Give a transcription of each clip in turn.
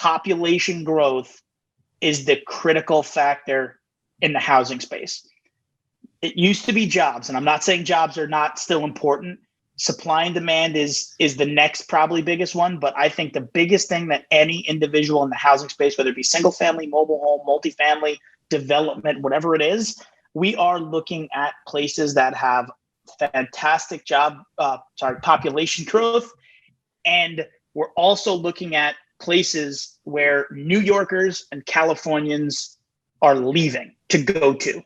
population growth is the critical factor in the housing space. It used to be jobs, and I'm not saying jobs are not still important. Supply and demand is the next probably biggest one, but I think the biggest thing that any individual in the housing space, whether it be single family, mobile home, multifamily, development, whatever it is, we are looking at places that have fantastic population growth. And we're also looking at places where New Yorkers and Californians are leaving to go to.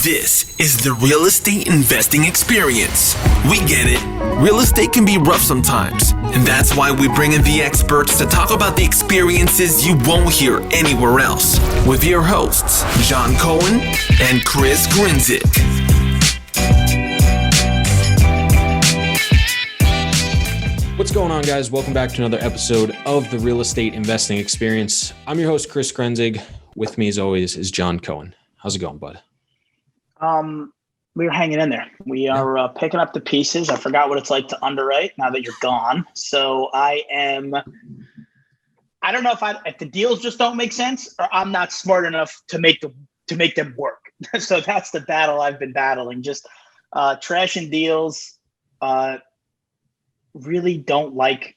This is the real estate investing experience. We get it. Real estate can be rough sometimes, and that's why we bring in the experts to talk about the experiences you won't hear anywhere else with your hosts, John Cohen and Chris Grenzig. What's going on, guys? Welcome back to another episode of the Real Estate Investing Experience. I'm your host, Chris Grenzig. With me, as always, is John Cohen. How's it going, bud? We're hanging in there. We are picking up the pieces. I forgot what it's like to underwrite now that you're gone. So I don't know if the deals just don't make sense or I'm not smart enough to make them work. So that's the battle I've been battling. Just trashing deals. Really don't like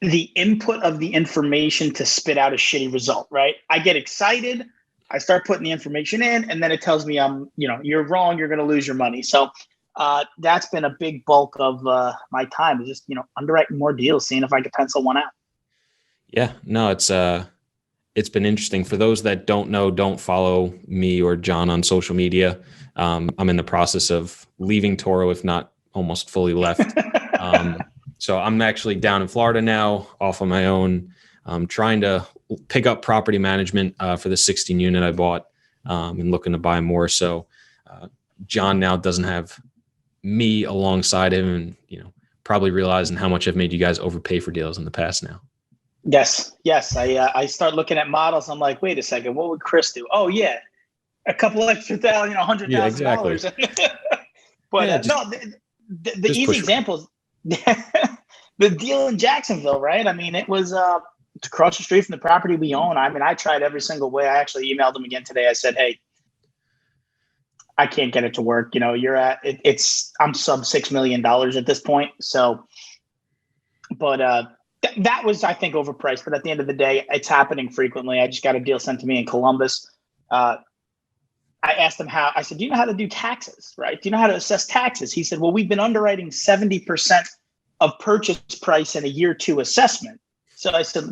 the input of the information to spit out a shitty result, right? I get excited. I start putting the information in, and then it tells me you're wrong. You're going to lose your money. So that's been a big bulk of my time, is just underwriting more deals, seeing if I can pencil one out. Yeah, no, it's been interesting. For those that don't follow me or John on social media. I'm in the process of leaving Toro, if not almost fully left. So I'm actually down in Florida now, off on my own. I'm trying to pick up property management for the 16 unit I bought and looking to buy more. So John now doesn't have me alongside him, and probably realizing how much I've made you guys overpay for deals in the past now. Yes. I start looking at models. I'm like, wait a second, what would Chris do? Oh yeah, a couple extra $100,000. Yeah, exactly. But the easy examples. The deal in Jacksonville, right? I mean, it was across the street from the property we own. I mean, I tried every single way. I actually emailed them again today. I said, hey, I can't get it to work. You're at I'm sub $6 million at this point. So, but that was, I think, overpriced. But at the end of the day, it's happening frequently. I just got a deal sent to me in Columbus. I asked him I said, do you know how to do taxes, right? Do you know how to assess taxes? He said, well, we've been underwriting 70% of purchase price in a year two assessment. So I said,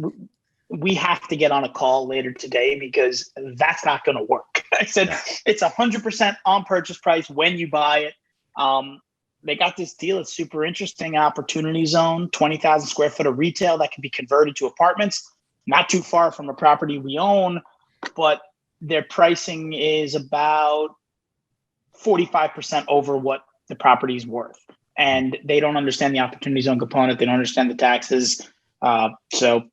we have to get on a call later today because that's not going to work. I said, it's 100% on purchase price when you buy it. They got this deal. It's super interesting. Opportunity zone, 20,000 square foot of retail that can be converted to apartments, not too far from a property we own, but their pricing is about 45% over what the property is worth. And they don't understand the opportunity zone component. They don't understand the taxes. So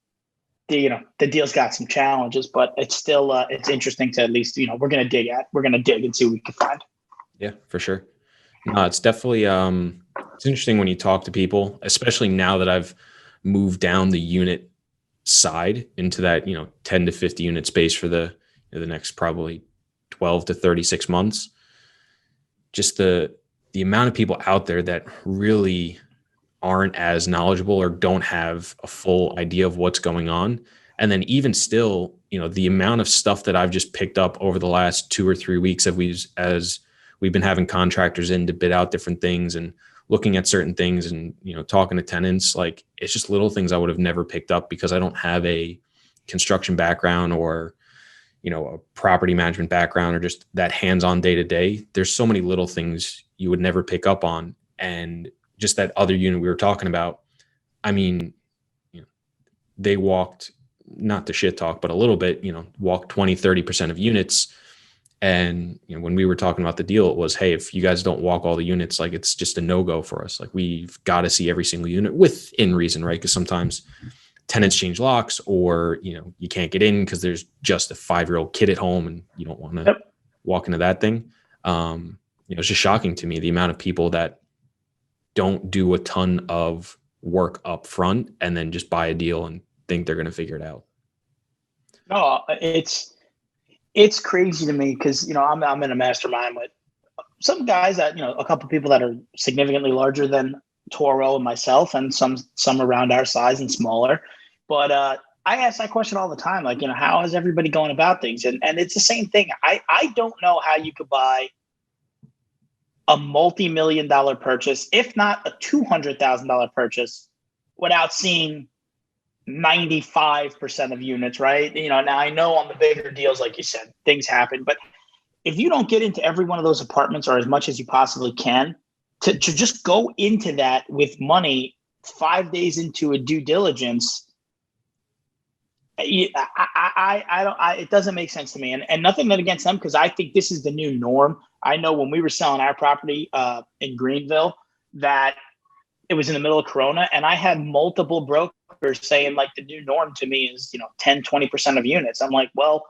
the deal's got some challenges, but it's still, it's interesting to at least, we're going to dig and see what we can find. Yeah, for sure. No, it's definitely, it's interesting when you talk to people, especially now that I've moved down the unit side into that, 10 to 50 unit space for the next probably 12 to 36 months. Just the amount of people out there that really aren't as knowledgeable or don't have a full idea of what's going on. And then even still, the amount of stuff that I've just picked up over the last 2 or 3 weeks as we've been having contractors in to bid out different things and looking at certain things and, talking to tenants, like it's just little things I would have never picked up because I don't have a construction background or, a property management background or just that hands-on day-to-day. There's so many little things you would never pick up on. And just that other unit we were talking about, I mean, they walked, not to shit talk, but a little bit, walked 20, 30% of units. And, when we were talking about the deal, it was, hey, if you guys don't walk all the units, like it's just a no-go for us. Like we've got to see every single unit within reason, right? Because sometimes tenants change locks or, you can't get in because there's just a 5-year-old kid at home and you don't want to walk into that thing. It's just shocking to me, the amount of people that don't do a ton of work up front and then just buy a deal and think they're going to figure it out. No, it's crazy to me because, I'm in a mastermind with some guys that, a couple of people that are significantly larger than Toro and myself, and some around our size and smaller. But I ask that question all the time, like, how is everybody going about things? And it's the same thing. I don't know how you could buy a multi-million-dollar purchase, if not a $200,000 purchase, without seeing 95% of units, right? Now I know on the bigger deals, like you said, things happen, but if you don't get into every one of those apartments or as much as you possibly can, to just go into that with money 5 days into a due diligence, it doesn't make sense to me. And nothing against them, because I think this is the new norm. I know when we were selling our property in Greenville, that it was in the middle of Corona, and I had multiple brokers saying, like, the new norm to me is 10, 20% of units. I'm like, well,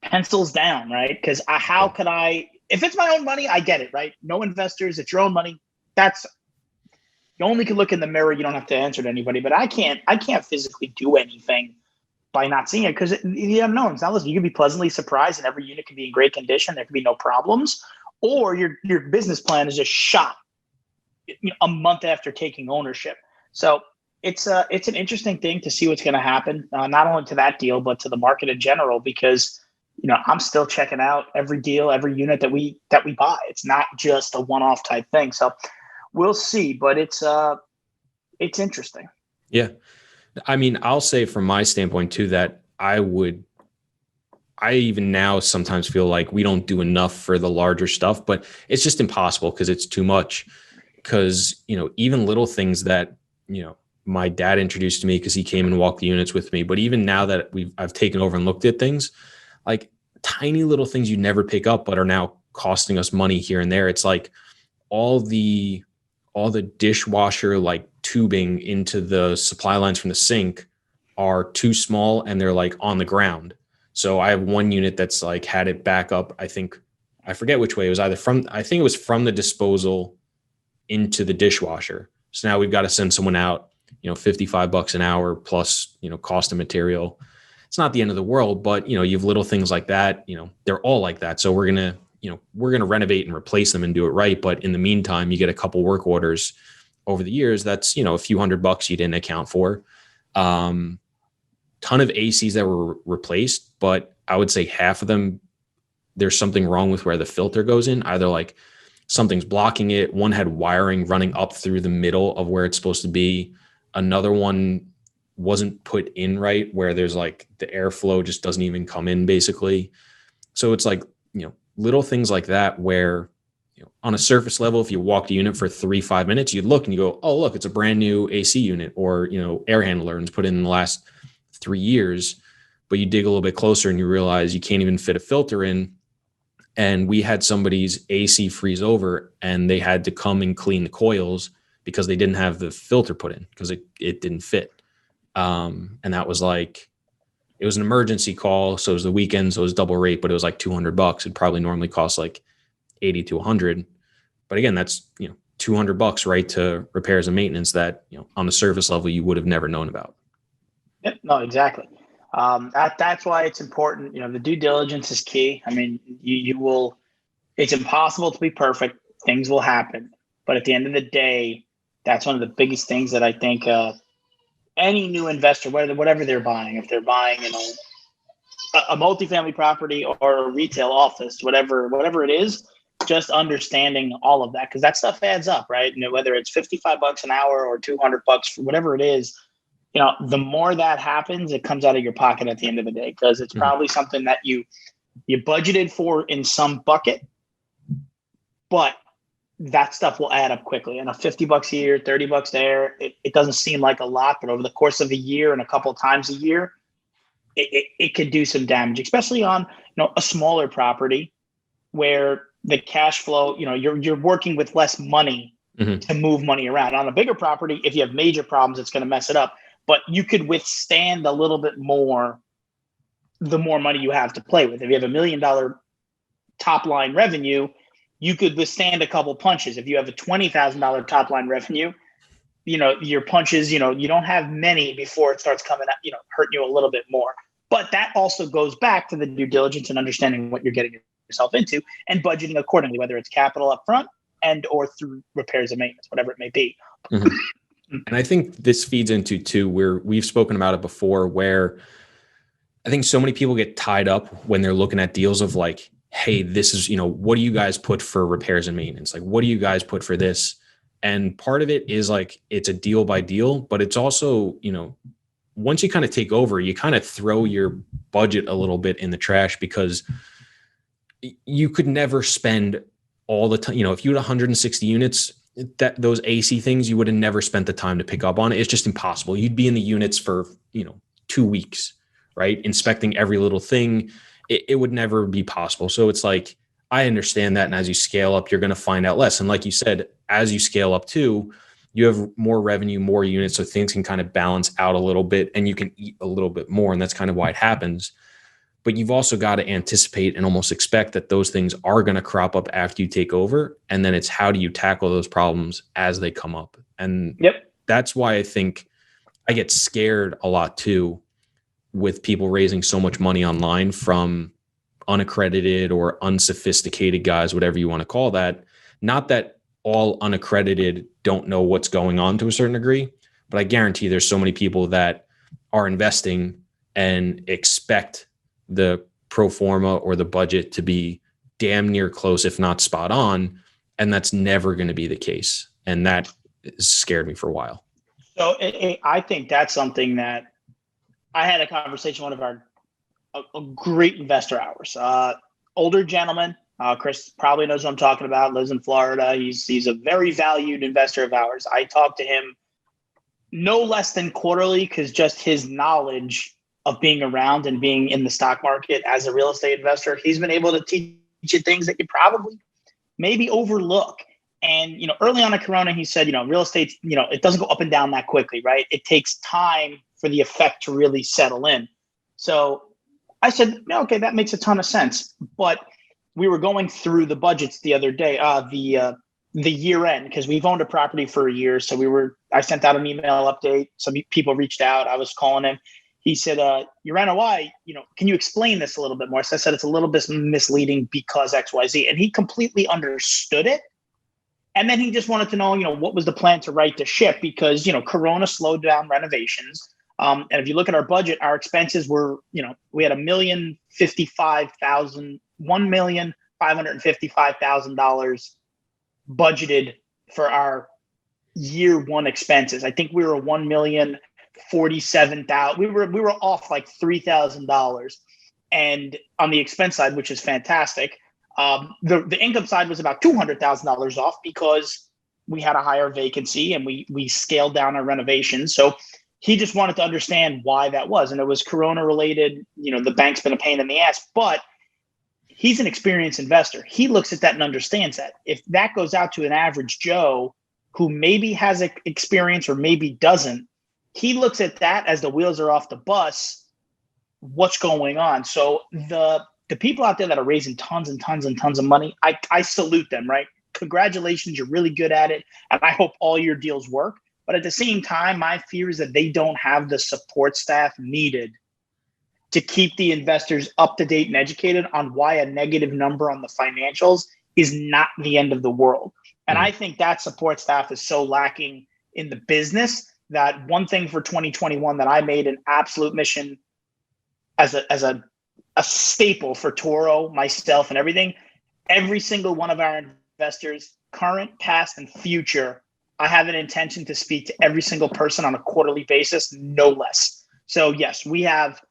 pencils down, right? Because how could I, if it's my own money, I get it, right? No investors, it's your own money. You only can look in the mirror. You don't have to answer to anybody, but I can't physically do anything by not seeing it, because the unknowns. Now listen, you can be pleasantly surprised and every unit can be in great condition. There can be no problems, or your business plan is just shot a month after taking ownership. So it's an interesting thing to see what's going to happen, not only to that deal, but to the market in general, because I'm still checking out every deal, every unit that we buy. It's not just a one-off type thing. So we'll see, but it's interesting. Yeah. I mean, I'll say from my standpoint too, that I even now sometimes feel like we don't do enough for the larger stuff, but it's just impossible because it's too much. Because, even little things that, my dad introduced to me because he came and walked the units with me. But even now that I've taken over and looked at things, like tiny little things you never pick up, but are now costing us money here and there. It's like all the dishwasher, like tubing into the supply lines from the sink are too small and they're like on the ground. So I have one unit that's like had it back up. I forget which way it was, either from the disposal into the dishwasher. So now we've got to send someone out, $55 an hour plus, cost of material. It's not the end of the world, but you have little things like that, they're all like that. So we're going to renovate and replace them and do it right. But in the meantime, you get a couple work orders over the years. That's, a few $100 you didn't account for. Ton of ACs that were replaced, but I would say half of them, there's something wrong with where the filter goes in. Either like something's blocking it. One had wiring running up through the middle of where it's supposed to be. Another one wasn't put in right, where there's like the airflow just doesn't even come in basically. So it's like, little things like that where, on a surface level, if you walk the unit for 3-5 minutes, you look and you go, oh, look, it's a brand new AC unit, or, air handler, and it's put in the last 3 years. But you dig a little bit closer and you realize you can't even fit a filter in. And we had somebody's AC freeze over and they had to come and clean the coils because they didn't have the filter put in because it didn't fit. And that was like, it was an emergency call. So it was the weekend. So it was double rate, but it was like $200. It'd probably normally cost like 80 to 100. But again, that's, $200 right to repairs and maintenance that, on the surface level, you would have never known about. Yep. No, exactly. That's why it's important. The due diligence is key. I mean, it's impossible to be perfect. Things will happen. But at the end of the day, that's one of the biggest things that I think any new investor, whatever they're buying, if they're buying, a multifamily property or a retail office, whatever it is, just understanding all of that, because that stuff adds up, right? Whether it's $55 an hour or $200, whatever it is, the more that happens, it comes out of your pocket at the end of the day, because it's probably something that you budgeted for in some bucket, but that stuff will add up quickly. And a $50 here, $30 there, it doesn't seem like a lot, but over the course of a year and a couple of times a year, it could do some damage, especially on a smaller property where the cash flow, you're working with less money to move money around. On a bigger property, if you have major problems, it's going to mess it up. But you could withstand a little bit more the more money you have to play with. If you have $1 million top line revenue, you could withstand a couple punches. If you have a $20,000 top line revenue, your punches, you don't have many before it starts coming out, hurting you a little bit more. But that also goes back to the due diligence and understanding what you're getting yourself into and budgeting accordingly, whether it's capital up front and or through repairs and maintenance, whatever it may be. Mm-hmm. And I think this feeds into too, where we've spoken about it before, where I think so many people get tied up when they're looking at deals of like, hey, this is, what do you guys put for repairs and maintenance? Like, what do you guys put for this? And part of it is like, it's a deal by deal, but it's also, once you kind of take over, you kind of throw your budget a little bit in the trash because you could never spend all the time. If you had 160 units, that those AC things, you would have never spent the time to pick up on it. It's just impossible. You'd be in the units for, 2 weeks, right? Inspecting every little thing. It would never be possible. So it's like, I understand that. And as you scale up, you're going to find out less. And like you said, as you scale up too, you have more revenue, more units. So things can kind of balance out a little bit and you can eat a little bit more. And that's kind of why it happens. But you've also got to anticipate and almost expect that those things are going to crop up after you take over. And then it's how do you tackle those problems as they come up? And that's why I think I get scared a lot too with people raising so much money online from unaccredited or unsophisticated guys, whatever you want to call that. Not that all unaccredited don't know what's going on to a certain degree, but I guarantee there's so many people that are investing and expect the pro forma or the budget to be damn near close, if not spot on. And that's never going to be the case. And that scared me for a while. So I think that's something that I had a conversation with one of a great investor of ours, older gentleman. Chris probably knows what I'm talking about, lives in Florida. He's a very valued investor of ours. I talk to him no less than quarterly because just his knowledge of being around and being in the stock market as a real estate investor, he's been able to teach you things that you probably maybe overlook. And, early on in Corona, he said, real estate, it doesn't go up and down that quickly, right? It takes time for the effect to really settle in. So I said, okay, that makes a ton of sense. But we were going through the budgets the other day, the year end, because we've owned a property for a year. So I sent out an email update. Some people reached out. I was calling him. He said, your NOI, can you explain this a little bit more? So I said, it's a little bit misleading because XYZ. And he completely understood it. And then he just wanted to know, what was the plan to right the ship? Because, Corona slowed down renovations. And if you look at our budget, our expenses were, we had $1,555,000 budgeted for our year one expenses. I think we were $1,047,000. We were off like $3,000, and on the expense side, which is fantastic. The income side was about $200,000 off because we had a higher vacancy and we scaled down our renovations. So he just wanted to understand why that was, and it was Corona related. The bank's been a pain in the ass, but he's an experienced investor. He looks at that and understands that. If that goes out to an average Joe who maybe has experience or maybe doesn't, he looks at that as the wheels are off the bus. What's going on? So the people out there that are raising tons and tons and tons of money, I salute them, right? Congratulations, you're really good at it. And I hope all your deals work. But at the same time, my fear is that they don't have the support staff needed to keep the investors up to date and educated on why a negative number on the financials is not the end of the world. And I think that support staff is so lacking in the business that one thing for 2021 that I made an absolute mission as a staple for Toro, myself, and everything, every single one of our investors, current, past, and future, I have an intention to speak to every single person on a quarterly basis, no less. So yes, we have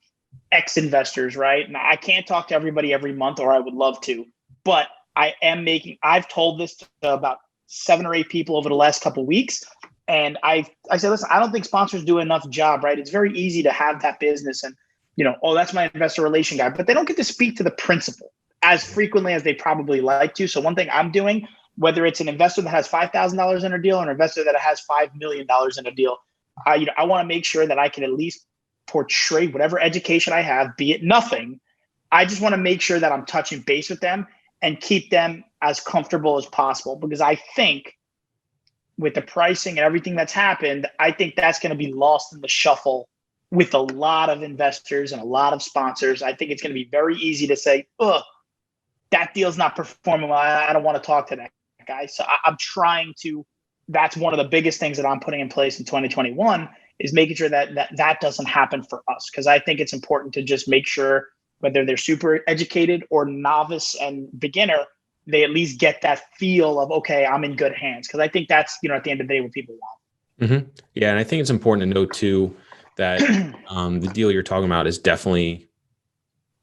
ex-investors, right? Now, I can't talk to everybody every month, or I would love to, but I've told this to about 7 or 8 people over the last couple of weeks. And I said, listen, I don't think sponsors do enough job, right? It's very easy to have that business and, that's my investor relation guy, but they don't get to speak to the principal as frequently as they probably like to. So one thing I'm doing, whether it's an investor that has $5,000 in a deal or an investor that has $5 million in a deal, I want to make sure that I can at least portray whatever education I have, be it nothing. I just want to make sure that I'm touching base with them and keep them as comfortable as possible, because I think with the pricing and everything that's happened, I think that's going to be lost in the shuffle with a lot of investors and a lot of sponsors. I think it's going to be very easy to say, "Ugh, that deal's not performing well. I don't want to talk to that guy." So I'm trying to. That's one of the biggest things that I'm putting in place in 2021 is making sure that doesn't happen for us, because I think it's important to just make sure whether they're super educated or novice and beginner, they at least get that feel of, okay, I'm in good hands. Because I think that's, at the end of the day, what people want. Mm-hmm. Yeah, and I think it's important to note too that the deal you're talking about is definitely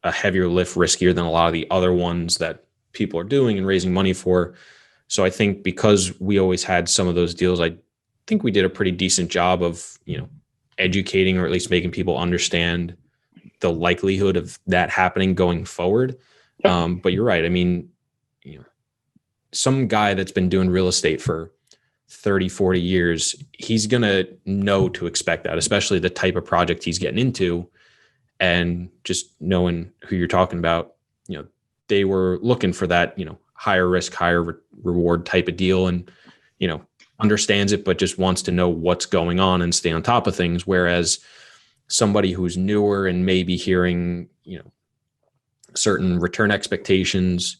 a heavier lift, riskier than a lot of the other ones that people are doing and raising money for. So I think because we always had some of those deals, I think we did a pretty decent job of, educating or at least making people understand the likelihood of that happening going forward. But you're right. I mean, some guy that's been doing real estate for 30, 40 years, he's going to know to expect that, especially the type of project he's getting into. And just knowing who you're talking about, they were looking for that, higher risk, higher reward type of deal, and, understands it, but just wants to know what's going on and stay on top of things. Whereas somebody who's newer and maybe hearing, certain return expectations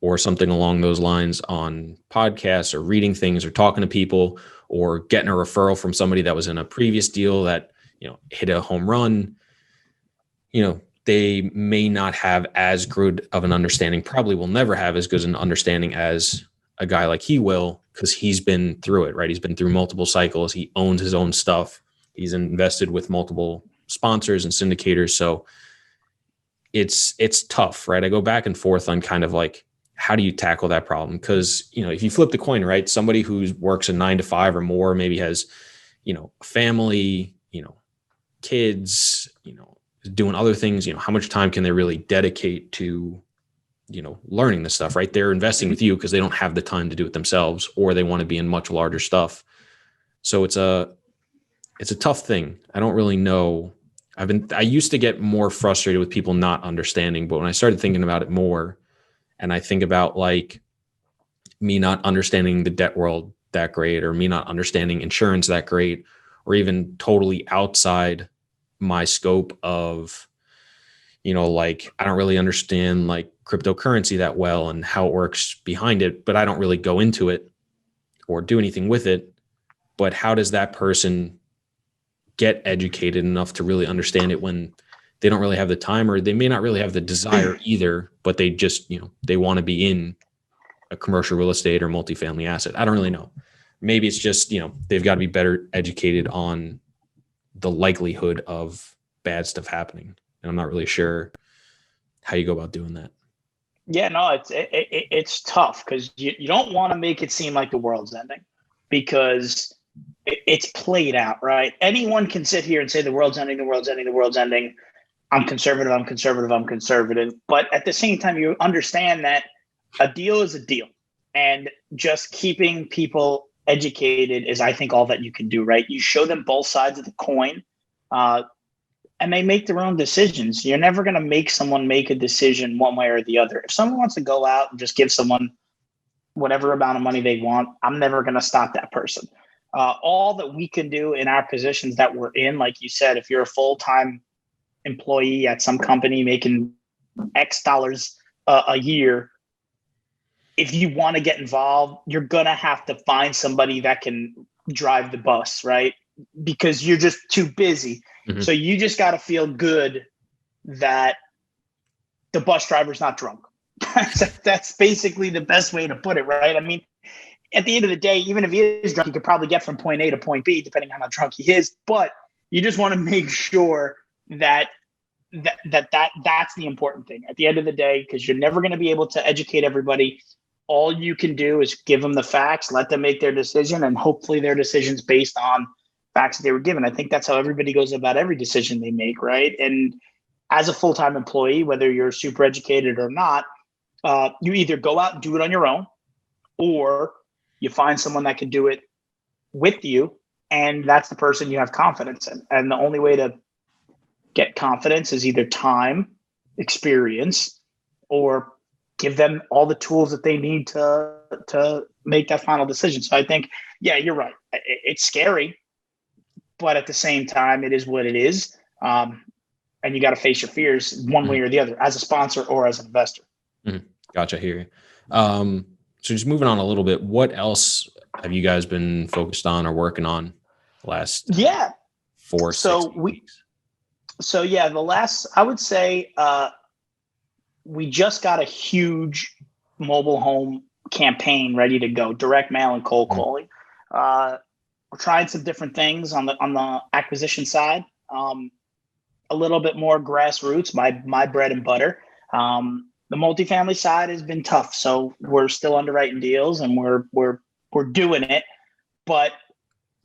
or something along those lines on podcasts or reading things or talking to people or getting a referral from somebody that was in a previous deal that, hit a home run, they may not have as good of an understanding, probably will never have as good an understanding as a guy like he will, because he's been through it, right? He's been through multiple cycles. He owns his own stuff. He's invested with multiple sponsors and syndicators. So it's tough, right? I go back and forth on kind of like, how do you tackle that problem? Because, if you flip the coin, right, somebody who works a 9 to 5 or more, maybe has, a family, kids, doing other things, how much time can they really dedicate to, learning this stuff, right? They're investing with you because they don't have the time to do it themselves, or they want to be in much larger stuff. So it's a tough thing. I don't really know. I used to get more frustrated with people not understanding, but when I started thinking about it more, and I think about like me not understanding the debt world that great, or me not understanding insurance that great, or even totally outside my scope of, like I don't really understand like cryptocurrency that well and how it works behind it, but I don't really go into it or do anything with it. But how does that person get educated enough to really understand it when they don't really have the time, or they may not really have the desire either, but they just, they want to be in a commercial real estate or multifamily asset? I don't really know. Maybe it's just, they've got to be better educated on the likelihood of bad stuff happening. And I'm not really sure how you go about doing that. Yeah, no, it's tough because you don't want to make it seem like the world's ending, because it's played out, right? Anyone can sit here and say the world's ending, the world's ending, the world's ending. I'm conservative, I'm conservative, I'm conservative. But at the same time, you understand that a deal is a deal. And just keeping people educated is, I think, all that you can do, right? You show them both sides of the coin, and they make their own decisions. You're never going to make someone make a decision one way or the other. If someone wants to go out and just give someone whatever amount of money they want, I'm never going to stop that person. All that we can do in our positions that we're in, like you said, if you're a full-time employee at some company making X dollars a year, if you want to get involved, you're going to have to find somebody that can drive the bus, right? Because you're just too busy. Mm-hmm. So you just got to feel good that the bus driver's not drunk. That's basically the best way to put it, right? I mean, at the end of the day, even if he is drunk, he could probably get from point A to point B, depending on how drunk he is. But you just want to make sure that's the important thing at the end of the day, because you're never going to be able to educate everybody. All you can do is give them the facts, let them make their decision, and hopefully their decision's based on facts that they were given. I think that's how everybody goes about every decision they make, right? And as a full-time employee, whether you're super educated or not, you either go out and do it on your own, or you find someone that can do it with you, and that's the person you have confidence in. And the only way to get confidence is either time, experience, or give them all the tools that they need to make that final decision. So I think, yeah, you're right. It's scary, but at the same time, it is what it is. And you got to face your fears one way or the other, as a sponsor or as an investor. Gotcha. Here. So just moving on a little bit, what else have you guys been focused on or working on the last 4 6 weeks? So yeah, I would say we just got a huge mobile home campaign ready to go, direct mail and cold calling. We're trying some different things on the acquisition side. A little bit more grassroots, my bread and butter. The multifamily side has been tough, so we're still underwriting deals and we're doing it. But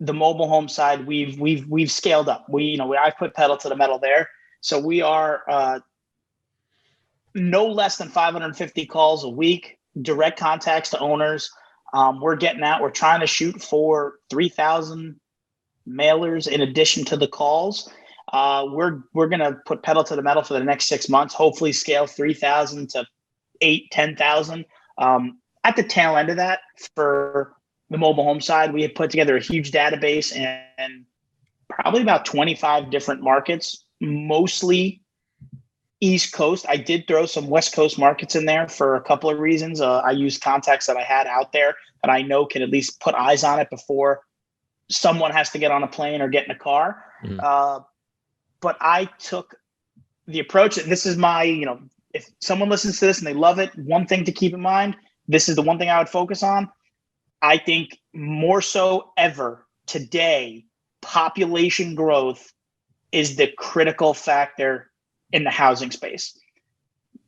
the mobile home side, we've scaled up. I've put pedal to the metal there. So we are no less than 550 calls a week, direct contacts to owners. We're getting out. We're trying to shoot for 3,000 mailers in addition to the calls. We're going to put pedal to the metal for the next 6 months, hopefully scale 3,000 to 10,000. At the tail end of that, for the mobile home side, we have put together a huge database and probably about 25 different markets, mostly East Coast. I did throw some West Coast markets in there for a couple of reasons. I used contacts that I had out there that I know can at least put eyes on it before someone has to get on a plane or get in a car. But I took the approach that this is my, if someone listens to this and they love it, one thing to keep in mind, this is the one thing I would focus on. I think more so ever today, population growth is the critical factor in the housing space.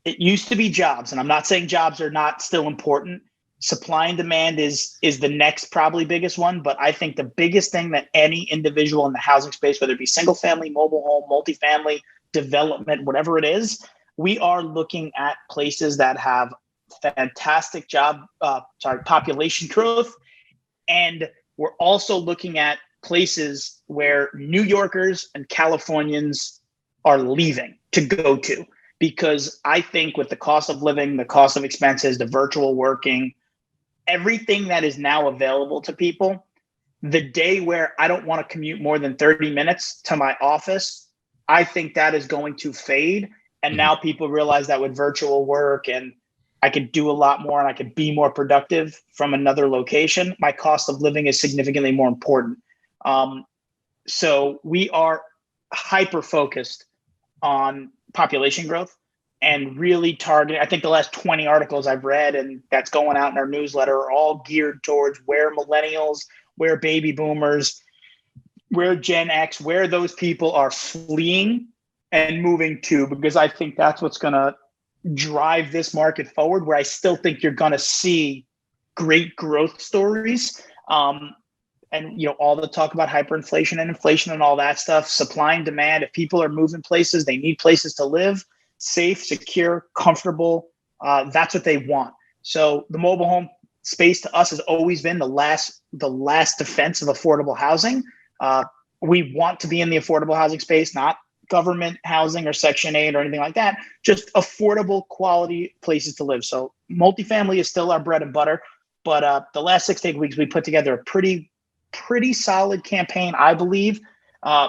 It used to be jobs, and I'm not saying jobs are not still important. Supply and demand is the next probably biggest one, but I think the biggest thing that any individual in the housing space, whether it be single family, mobile home, multifamily, development, whatever it is, we are looking at places that have fantastic population growth. And we're also looking at places where New Yorkers and Californians are leaving to go to, because I think with the cost of living, the cost of expenses, the virtual working, everything that is now available to people, the day where I don't want to commute more than 30 minutes to my office, I think that is going to fade. And now people realize that with virtual work and I could do a lot more and I could be more productive from another location, my cost of living is significantly more important. So we are hyper focused on population growth and really targeting. I think the last 20 articles I've read and that's going out in our newsletter are all geared towards where millennials, where baby boomers, where Gen X, where those people are fleeing and moving to, because I think that's what's going to drive this market forward, where I still think you're going to see great growth stories. And all the talk about hyperinflation and inflation and all that stuff, supply and demand. If people are moving places, they need places to live, safe, secure, comfortable. That's what they want. So the mobile home space to us has always been the last defense of affordable housing. We want to be in the affordable housing space, not government housing or Section 8 or anything like that, just affordable quality places to live. So multifamily is still our bread and butter, but the last 6 to 8 weeks, we put together a pretty solid campaign, I believe.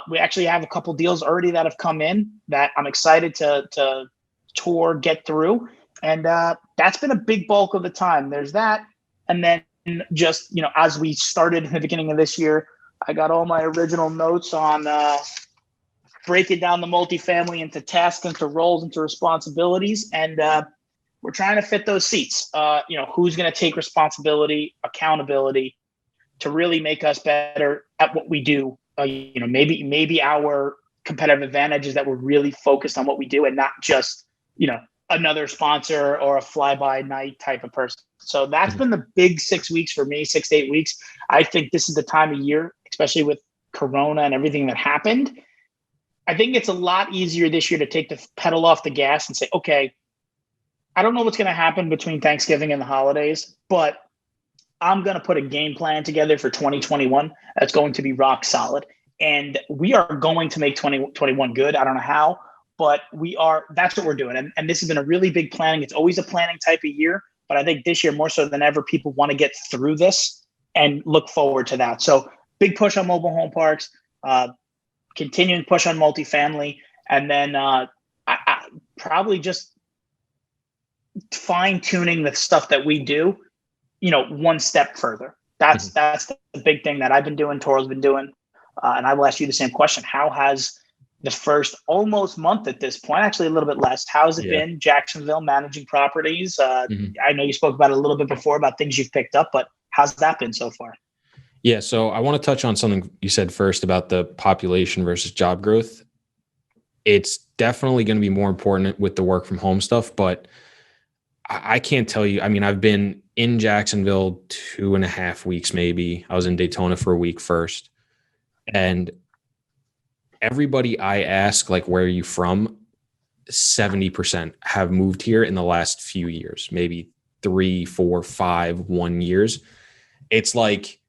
We actually have a couple deals already that have come in that I'm excited to tour, get through. And that's been a big bulk of the time. There's that. And then just, as we started in the beginning of this year, I got all my original notes on breaking down the multifamily into tasks, into roles, into responsibilities. And we're trying to fit those seats. Who's going to take responsibility, accountability to really make us better at what we do. Maybe our competitive advantage is that we're really focused on what we do and not just, another sponsor or a fly-by-night type of person. So that's been the big 6 weeks for me, 6 to 8 weeks. I think this is the time of year, especially with Corona and everything that happened. I think it's a lot easier this year to take the pedal off the gas and say, okay, I don't know what's going to happen between Thanksgiving and the holidays, but I'm going to put a game plan together for 2021 that's going to be rock solid. And we are going to make 2021 good. I don't know how, but that's what we're doing. And this has been a really big planning. It's always a planning type of year, but I think this year more so than ever, people want to get through this and look forward to that. So big push on mobile home parks, continuing push on multifamily, and then I probably just fine tuning the stuff that we do, one step further. That's the big thing that I've been doing, Toro's been doing. And I will ask you the same question. How has the first almost month at this point, actually a little bit less, how has it been, Jacksonville, managing properties? I know you spoke about it a little bit before about things you've picked up, but how's that been so far? Yeah, so I want to touch on something you said first about the population versus job growth. It's definitely going to be more important with the work from home stuff, but I can't tell you. I mean, I've been in Jacksonville 2.5 weeks, maybe. I was in Daytona for a week first. And everybody I ask, like, where are you from? 70% have moved here in the last few years, maybe 3, 4, 5, 1 years. It's like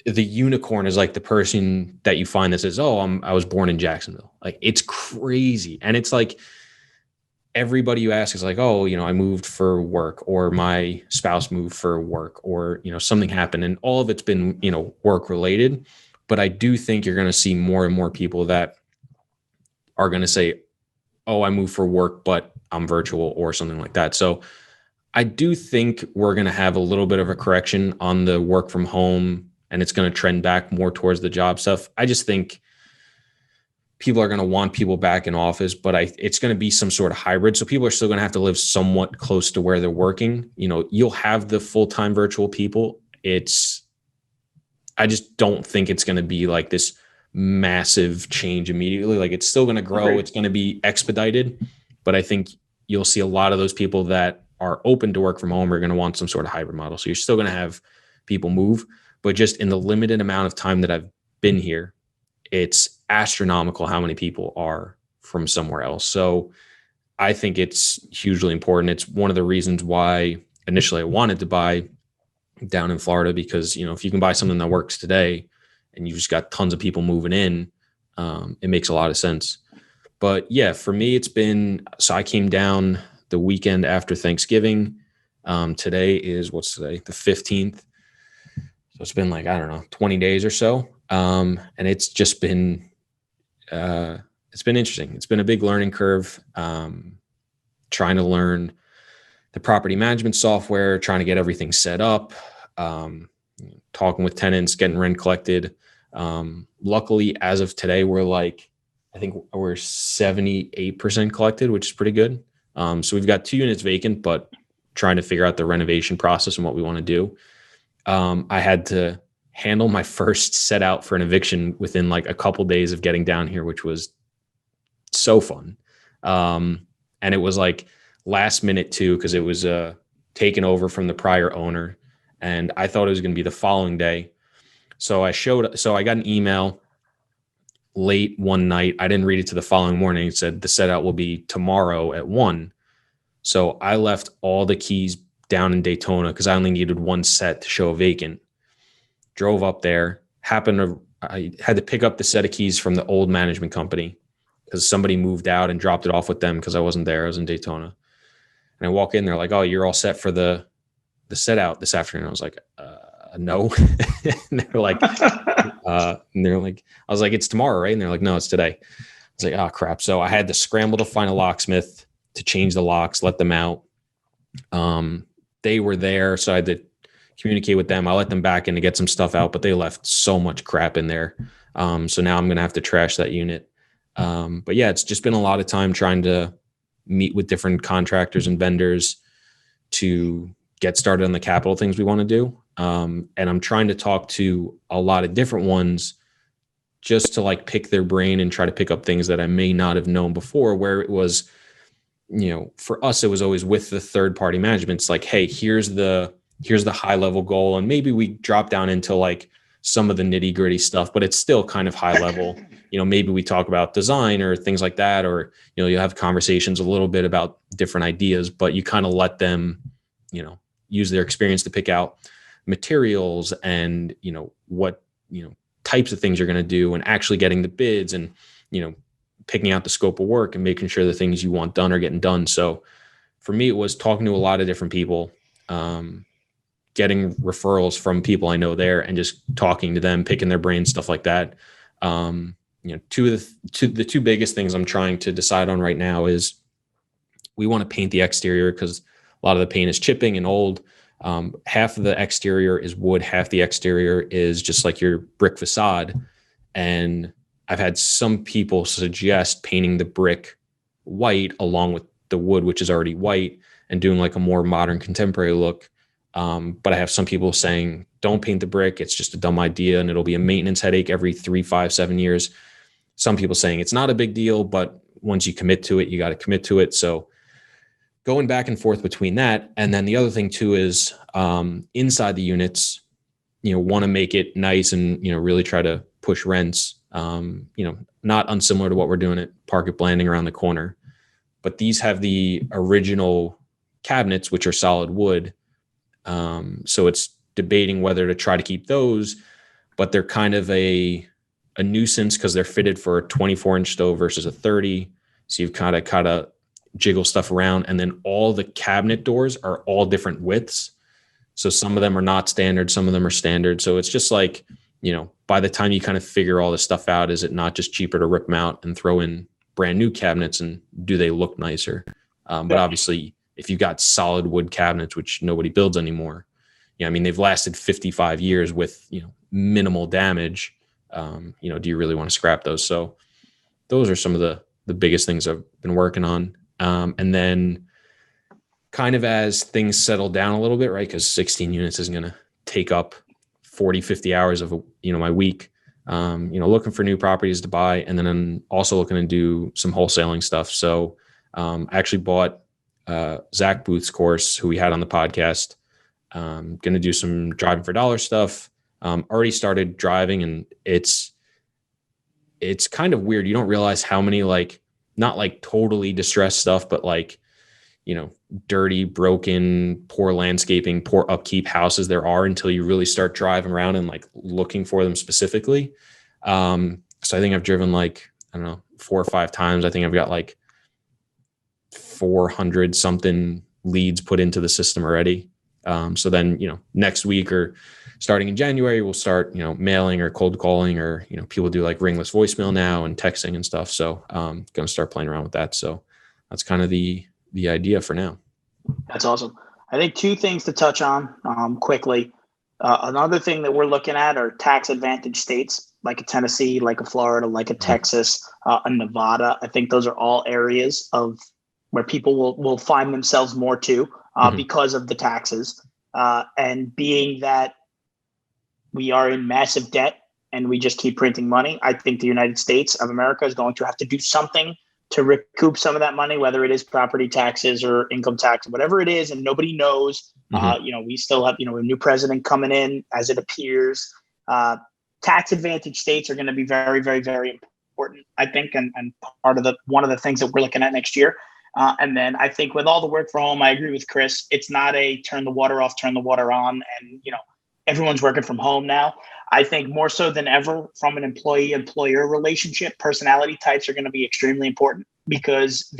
the unicorn is like the person that you find that says, oh, I was born in Jacksonville. Like, it's crazy. And it's like, everybody you ask is like, oh, I moved for work, or my spouse moved for work, or, something happened. And all of it's been, work related. But I do think you're going to see more and more people that are going to say, oh, I moved for work, but I'm virtual, or something like that. So I do think we're going to have a little bit of a correction on the work from home, and it's going to trend back more towards the job stuff. I just think people are going to want people back in office, but it's going to be some sort of hybrid. So people are still going to have to live somewhat close to where they're working. You'll have the full-time virtual people. I just don't think it's going to be like this massive change immediately. Like, it's still going to grow. Okay. It's going to be expedited, but I think you'll see a lot of those people that are open to work from home are going to want some sort of hybrid model. So you're still going to have people move, but just in the limited amount of time that I've been here, it's astronomical how many people are from somewhere else. So I think it's hugely important. It's one of the reasons why initially I wanted to buy down in Florida, because, if you can buy something that works today and you've just got tons of people moving in, it makes a lot of sense. But yeah, for me, so I came down the weekend after Thanksgiving. Today is, what's today? The 15th. So it's been like, I don't know, 20 days or so. And it's just been, it's been interesting. It's been a big learning curve, trying to learn the property management software, trying to get everything set up, talking with tenants, getting rent collected. Luckily, as of today, I think we're 78% collected, which is pretty good. So we've got 2 units vacant, but trying to figure out the renovation process and what we want to do. I had to handle my first set out for an eviction within like a couple days of getting down here, which was so fun. And it was like last minute too, because it was taken over from the prior owner, and I thought it was going to be the following day. So I got an email late one night. I didn't read it to the following morning. It said the set out will be tomorrow at 1. So I left all the keys down in Daytona because I only needed one set to show a vacant. Drove up there. I had to pick up the set of keys from the old management company because somebody moved out and dropped it off with them because I wasn't there. I was in Daytona. And I walk in, they're like, oh, you're all set for the set out this afternoon. I was like, no. And they're like, I was like, it's tomorrow, right? And they're like, no, it's today. I was like, oh crap. So I had to scramble to find a locksmith to change the locks, let them out. They were there, so I had to communicate with them. I let them back in to get some stuff out, but they left so much crap in there. So now I'm going to have to trash that unit. But yeah, it's just been a lot of time trying to meet with different contractors and vendors to get started on the capital things we want to do. And I'm trying to talk to a lot of different ones just to like pick their brain and try to pick up things that I may not have known before, where it was, for us, it was always with the third party management. It's like, hey, here's the high level goal. And maybe we drop down into like some of the nitty gritty stuff, but it's still kind of high level. Maybe we talk about design or things like that, or, you have conversations a little bit about different ideas, but you kind of let them, use their experience to pick out materials and, what, types of things you're going to do, and actually getting the bids and, picking out the scope of work and making sure the things you want done are getting done. So for me, it was talking to a lot of different people, getting referrals from people I know there and just talking to them, picking their brains, stuff like that. The two biggest things I'm trying to decide on right now is we want to paint the exterior because a lot of the paint is chipping and old. Half of the exterior is wood, half the exterior is just like your brick facade. And I've had some people suggest painting the brick white along with the wood, which is already white, and doing like a more modern contemporary look. But I have some people saying, don't paint the brick. It's just a dumb idea and it'll be a maintenance headache every 3, 5, 7 years. Some people saying it's not a big deal, but once you commit to it, you got to commit to it. So going back and forth between that. And then the other thing too is inside the units, want to make it nice and, really try to push rents, not unsimilar to what we're doing at Park at Blanding around the corner. But these have the original cabinets, which are solid wood. So it's debating whether to try to keep those, but they're kind of a nuisance because they're fitted for a 24-inch stove versus a 30. So you've kind of jiggle stuff around. And then all the cabinet doors are all different widths. So some of them are not standard, some of them are standard. So it's just like, by the time you kind of figure all this stuff out, is it not just cheaper to rip them out and throw in brand new cabinets, and do they look nicer? But obviously, if you've got solid wood cabinets, which nobody builds anymore, they've lasted 55 years with, minimal damage. Do you really want to scrap those? So those are some of the biggest things I've been working on. And then kind of as things settle down a little bit, right? Because 16 units isn't going to take up 40, 50 hours of, my week, looking for new properties to buy. And then I'm also looking to do some wholesaling stuff. So I actually bought Zach Booth's course, who we had on the podcast. Going to do some driving for dollar stuff. Already started driving, and it's kind of weird. You don't realize how many, not like totally distressed stuff, but dirty, broken, poor landscaping, poor upkeep houses there are until you really start driving around and looking for them specifically. So I think I've driven 4 or 5 times. I think I've got 400 something leads put into the system already. So then, next week or starting in January, we'll start, mailing or cold calling, or, people do ringless voicemail now and texting and stuff. So going to start playing around with that. So that's kind of the idea for now. That's awesome. I think 2 things to touch on quickly. Another thing that we're looking at are tax advantage states like a Tennessee, like a Florida, like a Texas, a Nevada. I think those are all areas of where people will find themselves more too because of the taxes. And being that we are in massive debt and we just keep printing money, I think the United States of America is going to have to do something to recoup some of that money, whether it is property taxes or income tax, whatever it is, and nobody knows. We still have, a new president coming in as it appears. Tax advantage states are going to be very, very, very important, I think, and part of one of the things that we're looking at next year. And then I think with all the work from home, I agree with Chris. It's not a turn the water off, turn the water on, and everyone's working from home now. I think more so than ever, from an employee-employer relationship, personality types are going to be extremely important, because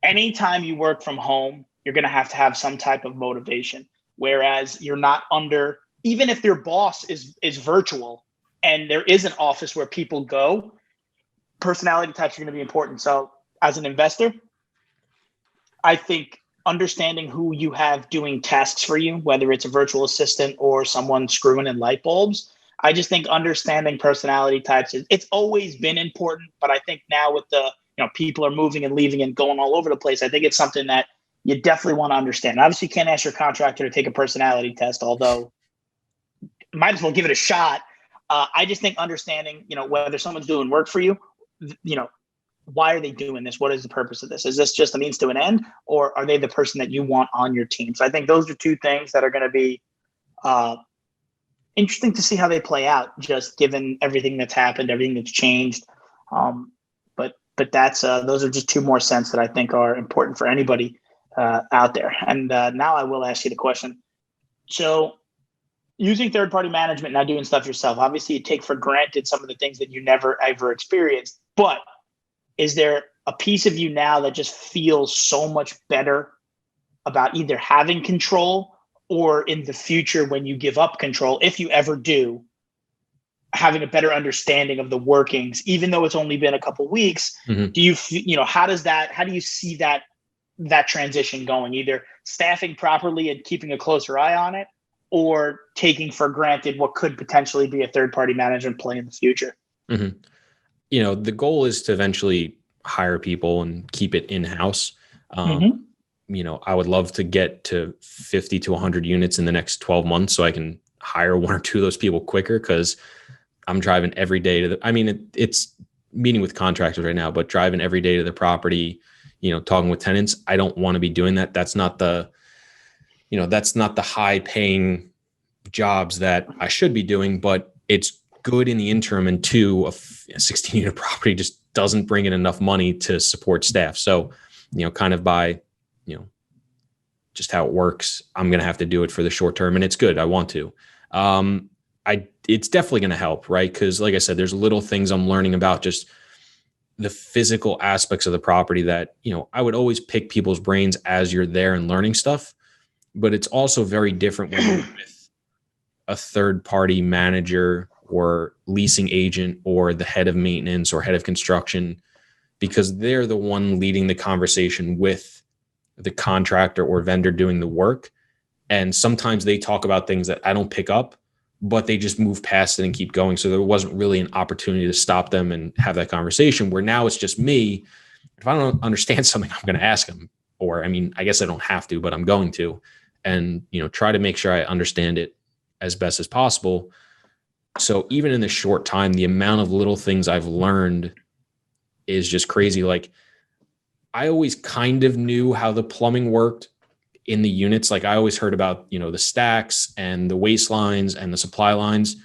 anytime you work from home, you're going to have some type of motivation. Whereas you're not under, even if your boss is virtual and there is an office where people go, personality types are going to be important. So as an investor, I think understanding who you have doing tasks for you, whether it's a virtual assistant or someone screwing in light bulbs, I just think understanding personality types, it's always been important. But I think now with the, people are moving and leaving and going all over the place, I think it's something that you definitely want to understand. Obviously, you can't ask your contractor to take a personality test, although might as well give it a shot. I just think understanding, whether someone's doing work for you, why are they doing this? What is the purpose of this? Is this just a means to an end, or are they the person that you want on your team? So I think those are 2 things that are going to be interesting to see how they play out, just given everything that's happened, everything that's changed. But that's those are just 2 more cents that I think are important for anybody out there. And now I will ask you the question. So using third-party management, now doing stuff yourself, obviously you take for granted some of the things that you never ever experienced, but is there a piece of you now that just feels so much better about either having control or in the future when you give up control, if you ever do, having a better understanding of the workings, even though it's only been a couple weeks? Mm-hmm. Do you, how do you see that transition going, either staffing properly and keeping a closer eye on it, or taking for granted what could potentially be a third-party management play in the future? Mm-hmm. The goal is to eventually hire people and keep it in-house. I would love to get to 50 to 100 units in the next 12 months so I can hire one or two of those people quicker, because I'm driving every day to it's meeting with contractors right now, but driving every day to the property, talking with tenants. I don't want to be doing that. That's not the high paying jobs that I should be doing, but it's good in the interim. And two, a 16 unit property just doesn't bring in enough money to support staff. So, kind of by, just how it works, I'm going to have to do it for the short term, and it's good. I want to. It's definitely going to help, right? Because like I said, there's little things I'm learning about just the physical aspects of the property that, I would always pick people's brains as you're there and learning stuff, but it's also very different when you're with a third party manager or leasing agent or the head of maintenance or head of construction, because they're the one leading the conversation with the contractor or vendor doing the work. And sometimes they talk about things that I don't pick up, but they just move past it and keep going. So there wasn't really an opportunity to stop them and have that conversation, where now it's just me. If I don't understand something, I'm going to ask them, or, I guess I don't have to, but I'm going to, and, try to make sure I understand it as best as possible. So even in this short time, the amount of little things I've learned is just crazy. Like, I always kind of knew how the plumbing worked in the units. Like, I always heard about, the stacks and the waste lines and the supply lines.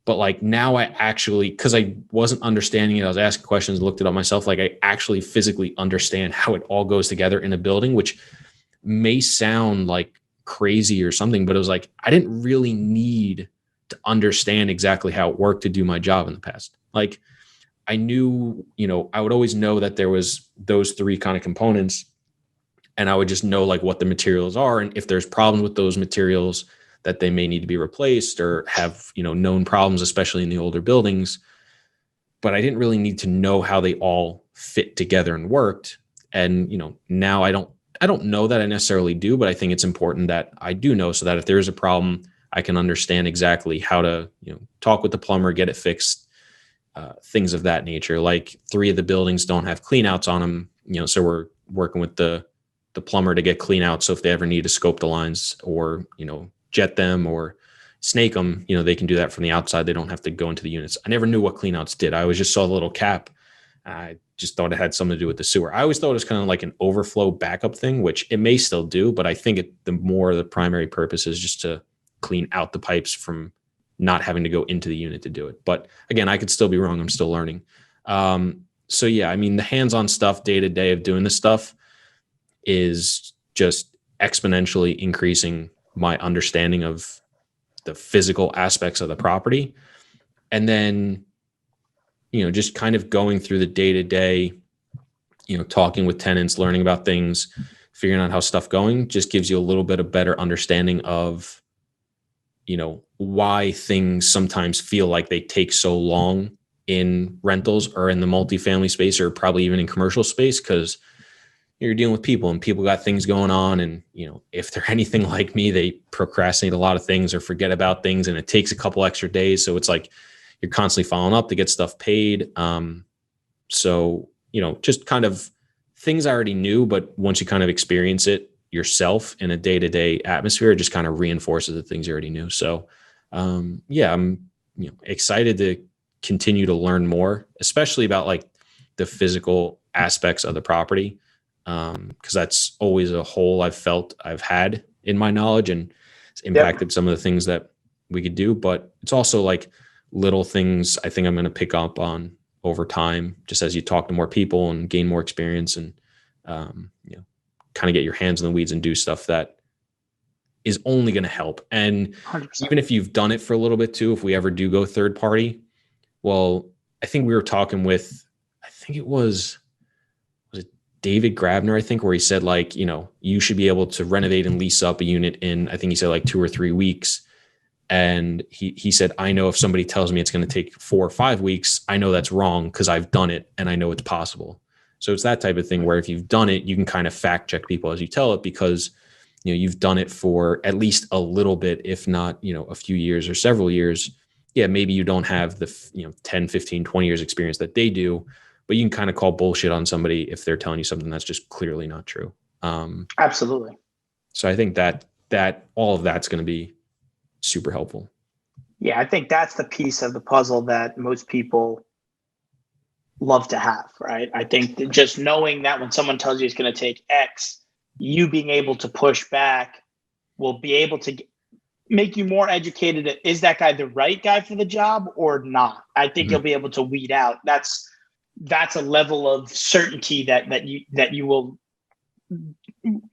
But like now I actually, because I wasn't understanding it, I was asking questions, looked it up myself. Like, I actually physically understand how it all goes together in a building, which may sound like crazy or something, but it was like, I didn't really need to understand exactly how it worked to do my job in the past. Like, I knew, I would always know that there was those three kind of components, and I would just know like what the materials are. And if there's problems with those materials, that they may need to be replaced or have, known problems, especially in the older buildings. But I didn't really need to know how they all fit together and worked. And, now I don't know that I necessarily do, but I think it's important that I do know, so that if there is a problem, I can understand exactly how to, talk with the plumber, get it fixed, things of that nature. Like 3 of the buildings don't have clean outs on them, so we're working with the plumber to get clean out. So if they ever need to scope the lines or, jet them or snake them, they can do that from the outside. They don't have to go into the units. I never knew what clean outs did. I always just saw the little cap. I just thought it had something to do with the sewer. I always thought it was kind of like an overflow backup thing, which it may still do, but I think the primary purpose is just to clean out the pipes from not having to go into the unit to do it. But again, I could still be wrong. I'm still learning. So yeah, the hands-on stuff day to day of doing this stuff is just exponentially increasing my understanding of the physical aspects of the property. And then, just kind of going through the day to day, talking with tenants, learning about things, figuring out how stuff going, just gives you a little bit of better understanding of, why things sometimes feel like they take so long in rentals or in the multifamily space, or probably even in commercial space, because you're dealing with people and people got things going on. And, if they're anything like me, they procrastinate a lot of things or forget about things, and it takes a couple extra days. So it's like you're constantly following up to get stuff paid. So, just kind of things I already knew, but once you kind of experience it yourself in a day-to-day atmosphere, it just kind of reinforces the things you already knew. So, yeah, I'm, excited to continue to learn more, especially about like the physical aspects of the property. Because that's always a hole I've had in my knowledge, and it's impacted some of the things that we could do. But it's also like little things I think I'm going to pick up on over time, just as you talk to more people and gain more experience, and kind of get your hands in the weeds and do stuff that is only going to help. And 100%. Even if you've done it for a little bit too, if we ever do go third party, well, I think we were talking with, I think it was David Grabner, I think, where he said like, you should be able to renovate and lease up a unit in, I think he said like 2 or 3 weeks. And he said, I know if somebody tells me it's going to take 4 or 5 weeks, I know that's wrong because I've done it and I know it's possible. So it's that type of thing where if you've done it, you can kind of fact check people as you tell it because, you've done it for at least a little bit, if not, a few years or several years. Yeah, maybe you don't have the, 10, 15, 20 years experience that they do, but you can kind of call bullshit on somebody if they're telling you something that's just clearly not true. Absolutely. So I think that all of that's going to be super helpful. Yeah, I think that's the piece of the puzzle that most people love to have, right? I think that just knowing that when someone tells you it's going to take X, you being able to push back will be able to make you more educated. Is that guy the right guy for the job or not? I think you'll be able to weed out. That's a level of certainty that you will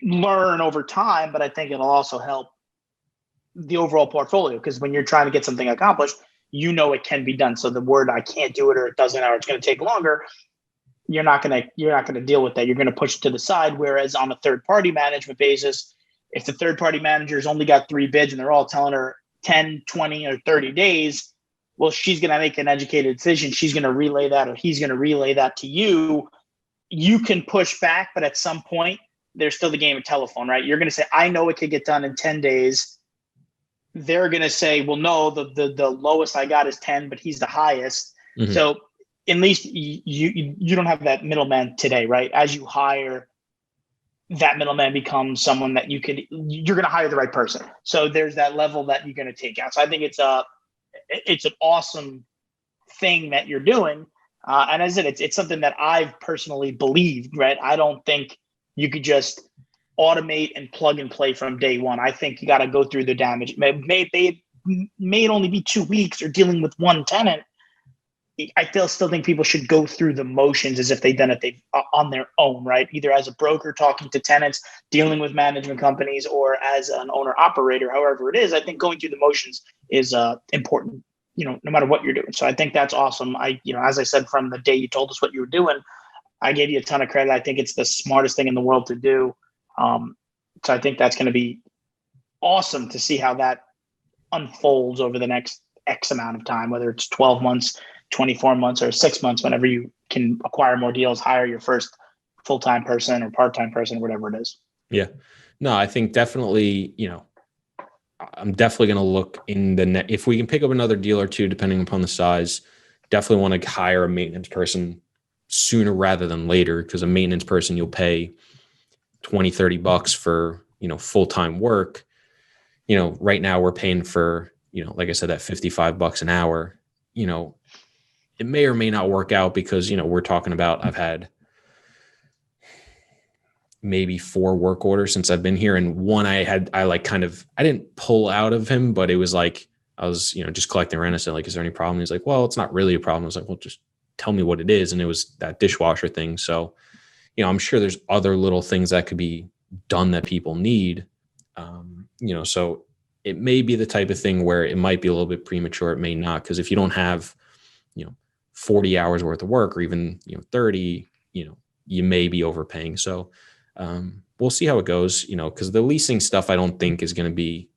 learn over time, but I think it'll also help the overall portfolio because when you're trying to get something accomplished, it can be done. So the word I can't do it or it doesn't or it's going to take longer, you're not going to deal with that. You're going to push it to the side. Whereas on a third party management basis, if the third party manager's only got 3 bids and they're all telling her 10, 20 or 30 days, well, she's going to make an educated decision. She's going to relay that or he's going to relay that to you. You can push back, but at some point there's still the game of telephone, right? You're going to say, I know it could get done in 10 days. They're going to say, well, no, the lowest I got is 10, but he's the highest. Mm-hmm. So at least you don't have that middleman today, right? As you hire, that middleman becomes someone that you're going to hire the right person. So there's that level that you're going to take out. So I think it's an awesome thing that you're doing. And as it's something that I've personally believed, right? I don't think you could just automate and plug and play from day one. I think you got to go through the damage. May it only be 2 weeks or dealing with one tenant. I still think people should go through the motions as if they've done it on their own, right? Either as a broker talking to tenants, dealing with management companies, or as an owner operator, however it is. I think going through the motions is important, no matter what you're doing. So I think that's awesome. As I said, from the day you told us what you were doing, I gave you a ton of credit. I think it's the smartest thing in the world to do. So I think that's going to be awesome to see how that unfolds over the next X amount of time, whether it's 12 months, 24 months, or 6 months, whenever you can acquire more deals, hire your first full-time person or part-time person, whatever it is. Yeah. No, I think definitely, I'm definitely going to look in if we can pick up another deal or two, depending upon the size, definitely want to hire a maintenance person sooner rather than later, because a maintenance person you'll pay $20, $30 for, full-time work. Right now we're paying for, like I said, that $55 an hour. It may or may not work out because, we're talking about, I've had maybe 4 work orders since I've been here. And one I didn't pull out of him, but it was like, I was, just collecting rent. I said, like, is there any problem? He's like, well, it's not really a problem. I was like, well, just tell me what it is. And it was that dishwasher thing. So, I'm sure there's other little things that could be done that people need. So it may be the type of thing where it might be a little bit premature. It may not, because if you don't have, 40 hours worth of work or even, 30, you may be overpaying. So we'll see how it goes, because the leasing stuff, I don't think is going to be,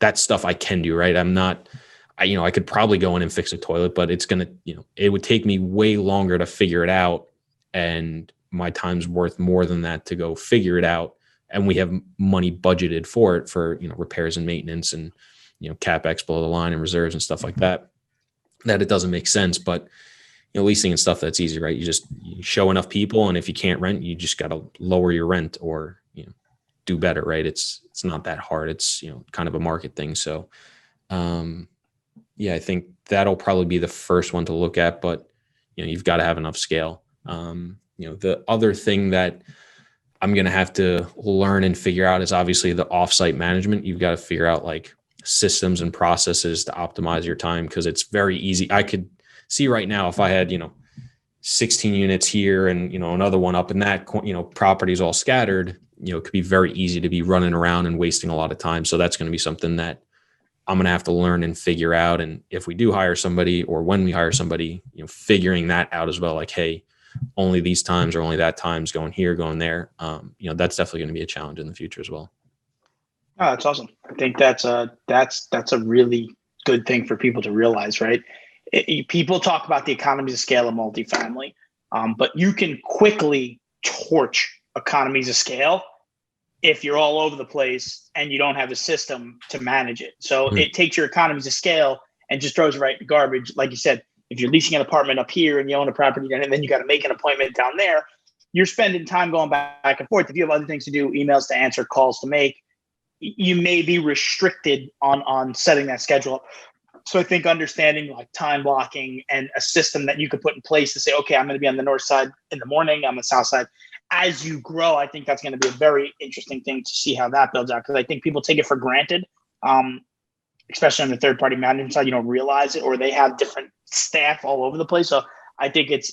that stuff I can do, right? I could probably go in and fix a toilet, but it's going to, it would take me way longer to figure it out. And my time's worth more than that to go figure it out. And we have money budgeted for it for, repairs and maintenance and, CapEx below the line and reserves and stuff like that it doesn't make sense. But, leasing and stuff, that's easy, right? You show enough people. And if you can't rent, you just got to lower your rent or, do better, right? It's not that hard. It's, kind of a market thing. So, I think that'll probably be the first one to look at, but, you've got to have enough scale. The other thing that I'm going to have to learn and figure out is obviously the offsite management. You've got to figure out like systems and processes to optimize your time, because it's very easy. I could see right now if I had, 16 units here and, another one up in that, properties all scattered, it could be very easy to be running around and wasting a lot of time. So that's going to be something that I'm going to have to learn and figure out. And if we do hire somebody or when we hire somebody, figuring that out as well, like, hey, only these times or only that times, going here, going there. That's definitely going to be a challenge in the future as well. Oh, that's awesome. I think that's a really good thing for people to realize, right? People talk about the economies of scale of multifamily, but you can quickly torch economies of scale if you're all over the place and you don't have a system to manage it. So it takes your economies of scale and just throws it right in the garbage. Like you said, if you're leasing an apartment up here and you own a property and then you got to make an appointment down there, you're spending time going back and forth. If you have other things to do, emails to answer, calls to make, you may be restricted on setting that schedule up. So I think understanding like time blocking and a system that you could put in place to say, okay, I'm going to be on the north side in the morning, I'm on the south side. As you grow, I think that's going to be a very interesting thing to see how that builds out. Because I think people take it for granted, especially on the third-party management side. You don't realize it, or they have different staff all over the place. So I think it's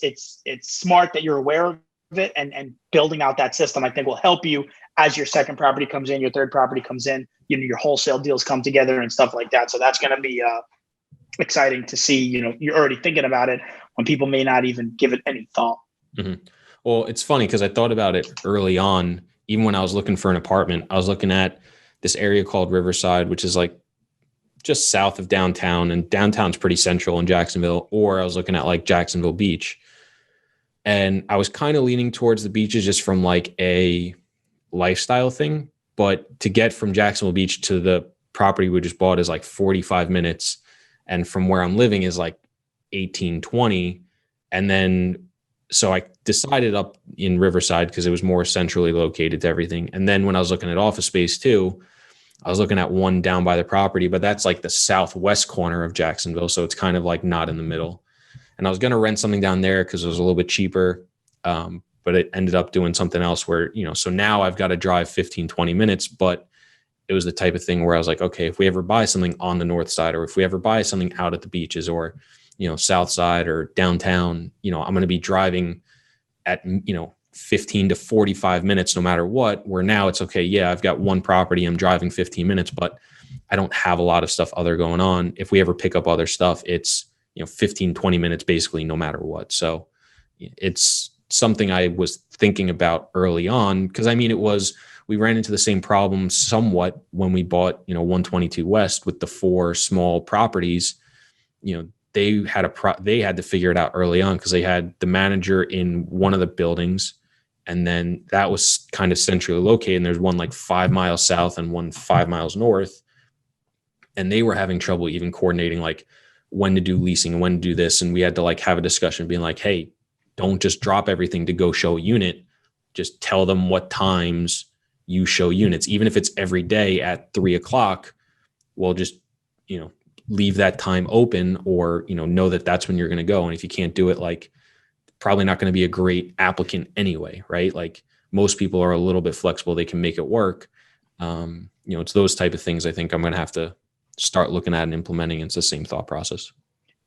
smart that you're aware of it, and building out that system, I think, will help you as your second property comes in, your third property comes in, your wholesale deals come together and stuff like that. So that's going to be exciting to see. You're already thinking about it when people may not even give it any thought. Mm-hmm. Well, it's funny because I thought about it early on. Even when I was looking for an apartment, I was looking at this area called Riverside, which is like just south of downtown, and downtown's pretty central in Jacksonville. Or I was looking at like Jacksonville Beach, and I was kind of leaning towards the beaches just from like a lifestyle thing. But to get from Jacksonville Beach to the property we just bought is like 45 minutes. And from where I'm living is like 18, 20. And then, so I decided up in Riverside because it was more centrally located to everything. And then when I was looking at office space too, I was looking at one down by the property, but that's like the southwest corner of Jacksonville. So it's kind of like not in the middle. And I was going to rent something down there because it was a little bit cheaper. But it ended up doing something else where, so now I've got to drive 15, 20 minutes, but it was the type of thing where I was like, okay, if we ever buy something on the north side, or if we ever buy something out at the beaches, or, south side or downtown, I'm going to be driving at, 15 to 45 minutes, no matter what, where now it's okay. Yeah, I've got one property, I'm driving 15 minutes, but I don't have a lot of stuff other going on. If we ever pick up other stuff, it's, 15, 20 minutes, basically, no matter what. So it's something I was thinking about early on, because we ran into the same problem somewhat when we bought, 122 West with the 4 small properties. They had to figure it out early on because they had the manager in one of the buildings, and then that was kind of centrally located. And there's one like 5 miles south and one 5 miles north. And they were having trouble even coordinating like when to do leasing and when to do this. And we had to like have a discussion being like, hey, don't just drop everything to go show a unit. Just tell them what times you show units, even if it's every day at 3:00. Well, just, leave that time open, or, know that that's when you're going to go. And if you can't do it, like, probably not going to be a great applicant anyway, right? Like, most people are a little bit flexible. They can make it work. It's those type of things I think I'm going to have to start looking at and implementing. It's the same thought process.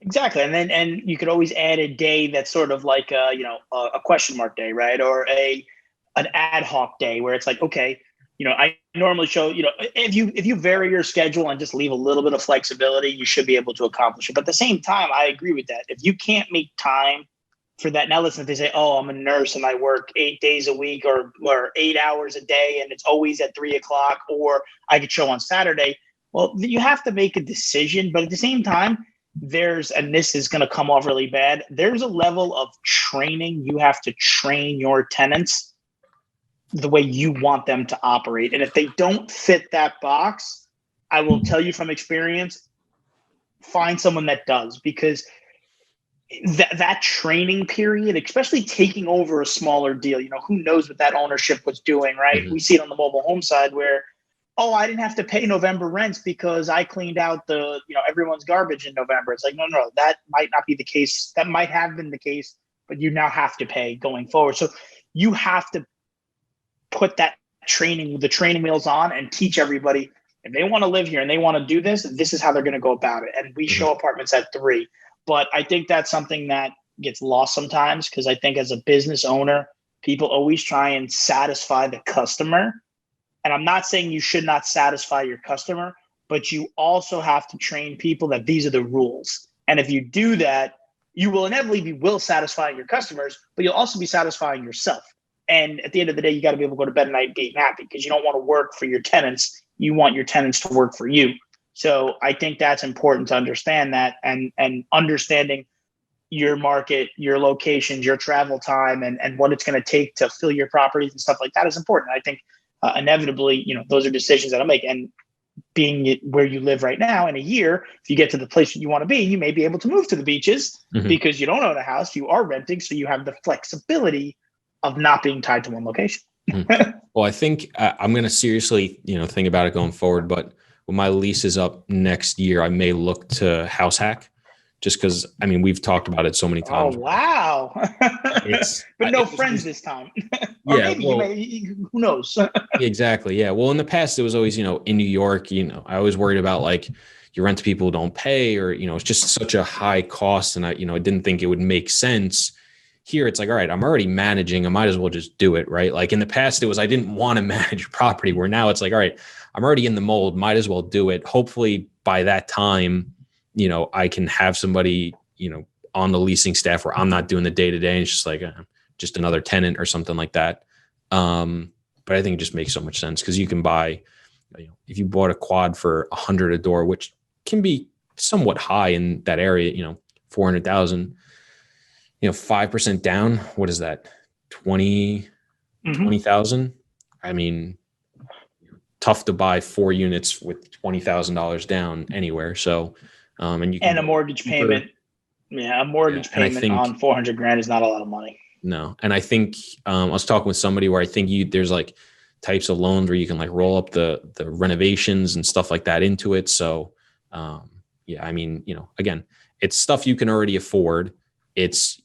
Exactly. And you could always add a day that's sort of like a question mark day, right? Or an ad hoc day where it's like, okay, I normally show, if you vary your schedule and just leave a little bit of flexibility, you should be able to accomplish it. But at the same time, I agree with that. If you can't make time for that, now listen, if they say, oh, I'm a nurse and I work 8 days a week or 8 hours a day and it's always at 3:00, or I could show on Saturday. Well, you have to make a decision. But at the same time, and this is going to come off really bad, there's a level of training. You have to train your tenants the way you want them to operate. And if they don't fit that box, I will tell you from experience, find someone that does, because that training period, especially taking over a smaller deal, who knows what that ownership was doing, right? Mm-hmm. We see it on the mobile home side where, oh, I didn't have to pay November rents because I cleaned out everyone's garbage in November. It's like, no, that might not be the case. That might have been the case, but you now have to pay going forward. So you have to put the training wheels on and teach everybody, if they want to live here and they want to do this, this is how they're going to go about it. And we show apartments at 3. But I think that's something that gets lost sometimes, because I think as a business owner, people always try and satisfy the customer. And I'm not saying you should not satisfy your customer, but you also have to train people that these are the rules. And if you do that, you will inevitably be satisfying your customers, but you'll also be satisfying yourself. And at the end of the day, you got to be able to go to bed at night being happy, because you don't want to work for your tenants. You want your tenants to work for you. So I think that's important to understand that, and understanding your market, your locations, your travel time, and what it's going to take to fill your properties and stuff like that is important. I think inevitably, those are decisions that I'll make. And being where you live right now, in a year, if you get to the place that you want to be, you may be able to move to the beaches because you don't own a house, you are renting. So you have the flexibility of not being tied to one location. Well, I think I'm going to seriously, think about it going forward. But when my lease is up next year, I may look to house hack, just because, we've talked about it so many times. Oh, wow. But no friends this time. Or maybe who knows? Exactly. Yeah. Well, in the past, it was always, in New York, I always worried about like you rent to people who don't pay, or, it's just such a high cost. And I didn't think it would make sense. Here, it's like, all right, I'm already managing. I might as well just do it. Right. Like in the past, it was, I didn't want to manage property, where now it's like, all right, I'm already in the mold. Might as well do it. Hopefully by that time, I can have somebody, on the leasing staff where I'm not doing the day to day. And it's just like just another tenant or something like that. But I think it just makes so much sense, because you can buy, if you bought a quad for $100 a door, which can be somewhat high in that area, 400,000, 5% down. What is that? 20,000. Tough to buy 4 units with $20,000 down anywhere. So, and a mortgage payment. Yeah. A mortgage payment on $400,000 is not a lot of money. No. And I think, I was talking with somebody where I think there's like types of loans where you can like roll up the renovations and stuff like that into it. So, again, it's stuff you can already afford. It's,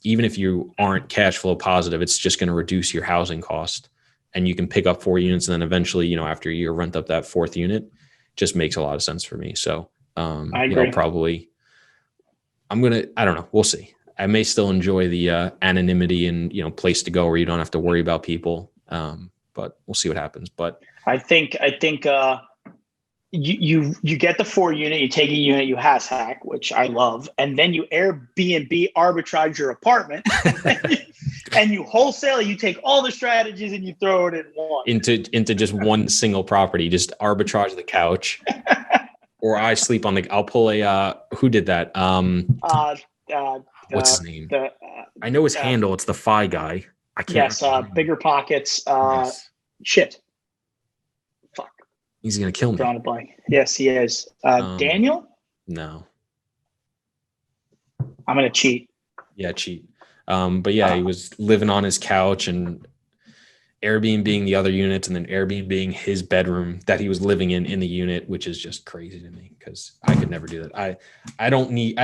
even if you aren't cash flow positive, it's just going to reduce your housing cost, and you can pick up 4 units. And then eventually, after a year, rent up that 4th unit. Just makes a lot of sense for me. So, I agree. I don't know. We'll see. I may still enjoy the anonymity and, place to go where you don't have to worry about people. But we'll see what happens. But I think you get the 4 unit, you take a unit, you house hack, which I love. And then you Airbnb arbitrage your apartment and you wholesale, you take all the strategies and you throw it in one. Into just one single property, just arbitrage the couch. Or I sleep on I'll pull who did that? What's his name? I know his handle. It's the Phi guy. I can't. Yes. Bigger Pockets. Yes. Shit. Fuck. He's going to kill me. Drawing a blank. Yes, he is. Daniel? No. I'm going to cheat. Yeah, cheat. But yeah, he was living on his couch and Airbnb-ing the other units, and then Airbnb-ing his bedroom that he was living in the unit, which is just crazy to me, because I could never do that. I don't need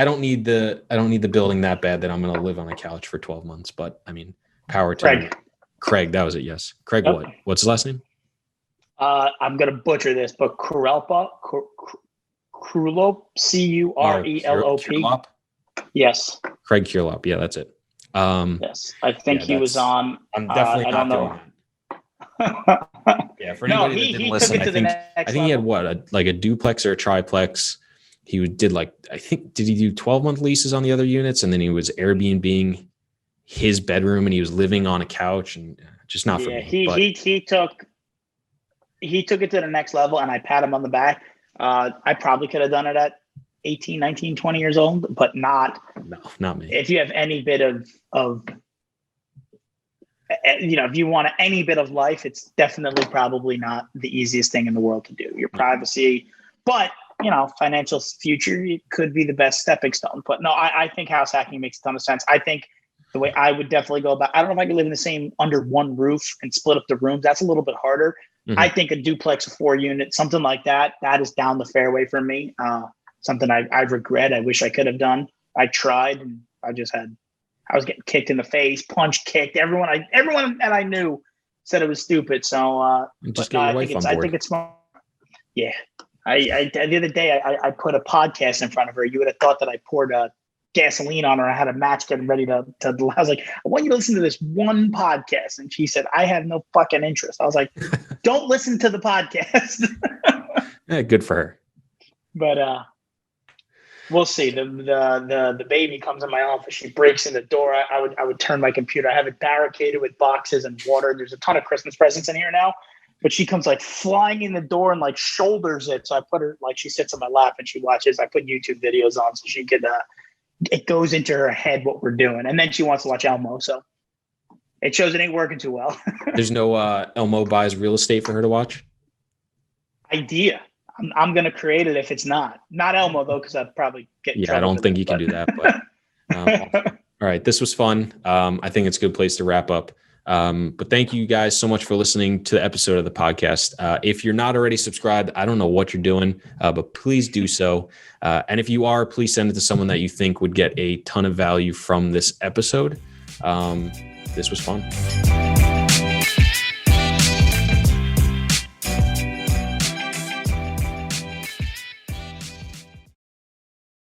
the building that bad that I'm going to live on a couch for 12 months. But power to Craig. That was it. Yes. Craig. Yep. What's his last name? I'm going to butcher this, but Curelop, Curelop. Yes. Craig Curelop. Yeah, that's it. Yes. I think he was on. I'm definitely not doing that. Yeah, for anybody that didn't listen, I think he had a duplex or a triplex. He did did he do 12-month leases on the other units, and then he was Airbnb-ing his bedroom, and he was living on a couch, and just not for me. He took it to the next level, and I pat him on the back. I probably could have done it at 18, 19, 20 years old, but not me. If you have any bit of if you want any bit of life, it's definitely probably not the easiest thing in the world to do. Your privacy, but financial future, it could be the best stepping stone. But no, I think house hacking makes a ton of sense. I think the way I would definitely go about, I don't know if I could live in the same under one roof and split up the rooms. That's a little bit harder. Mm-hmm. I think a duplex, a 4 unit, something like that is down the fairway for me. Something I regret. I wish I could have done. I tried, and I was getting kicked in the face, punched, kicked. Everyone that I knew said it was stupid. So just get your wife on board. I think it's smart. Yeah. I the other day I put a podcast in front of her. You would have thought that I poured gasoline on her. I had a match getting ready to I was like, I want you to listen to this one podcast. And she said, I have no fucking interest. I was like, don't listen to the podcast. Yeah, good for her. But We'll see. The baby comes in my office. She breaks in the door. I would turn my computer. I have it barricaded with boxes and water. There's a ton of Christmas presents in here now, but she comes like flying in the door and like shoulders it. So I put her, like, she sits on my lap and she watches. I put YouTube videos on so she could. It goes into her head what we're doing, and then she wants to watch Elmo. So it shows it ain't working too well. There's no Elmo buys real estate for her to watch. Idea. I'm going to create it if it's not Elmo though, because I'd probably get. Yeah, I don't think you can do that. But all right, this was fun. I think it's a good place to wrap up. But thank you guys so much for listening to the episode of the podcast. If you're not already subscribed, I don't know what you're doing, but please do so. And if you are, please send it to someone that you think would get a ton of value from this episode. This was fun.